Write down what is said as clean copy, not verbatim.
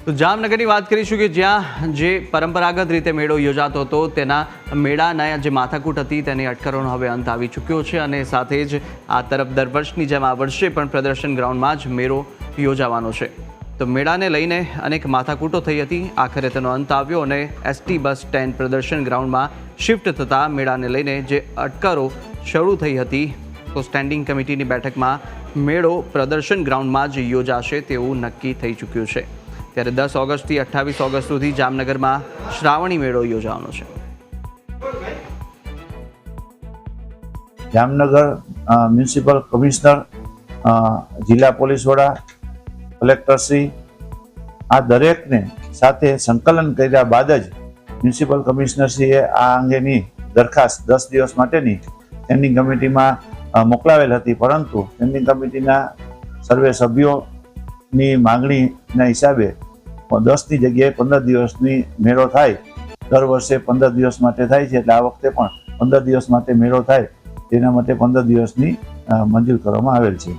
તો જામનગરની વાત કરીશું કે જ્યાં જે પરંપરાગત રીતે મેળો યોજાતો હતો તેના મેળાના જે માથાકૂટ હતી તેની અટકળોનો હવે અંત આવી ચૂક્યો છે અને સાથે જ આ તરફ દર વર્ષની જેમ આ વર્ષે પણ પ્રદર્શન ગ્રાઉન્ડમાં જ મેળો યોજાવાનો છે। તો મેળાને લઈને અનેક માથાકૂટો થઈ હતી, આખરે તેનો અંત આવ્યો અને એસટી બસ સ્ટેન્ડ પ્રદર્શન ગ્રાઉન્ડમાં શિફ્ટ થતાં મેળાને લઈને જે અટકળો શરૂ થઈ હતી તો સ્ટેન્ડિંગ કમિટીની બેઠકમાં મેળો પ્રદર્શન ગ્રાઉન્ડમાં જ યોજાશે તેવું નક્કી થઈ ચૂક્યું છે। ત્યારે 10 ઓગસ્ટથી 28 ઓગસ્ટ સુધી જામનગરમાં શ્રાવણી મેળો યોજાવાનો છે। જામનગર મ્યુનિસિપલ કમિશનર, જિલ્લા પોલીસ વડા, કલેક્ટરશ્રી આ દરેકને સાથે સંકલન કર્યા બાદ જ મ્યુનિસિપલ કમિશનરશ્રીએ આ અંગેની દરખાસ્ત 10 દિવસ માટેની સ્ટેન્ડિંગ કમિટીમાં મોકલાવેલ હતી, પરંતુ સ્ટેન્ડિંગ કમિટીના સર્વે સભ્યોની માંગણીના હિસાબે 10ની જગ્યાએ 15 દિવસની મેળો થાય। દર વર્ષે 15 દિવસ માટે થાય છે, એટલે આ વખતે પણ 15 દિવસ માટે મેળો થાય તેના માટે 15 દિવસની મંજૂર કરવામાં આવેલ છે।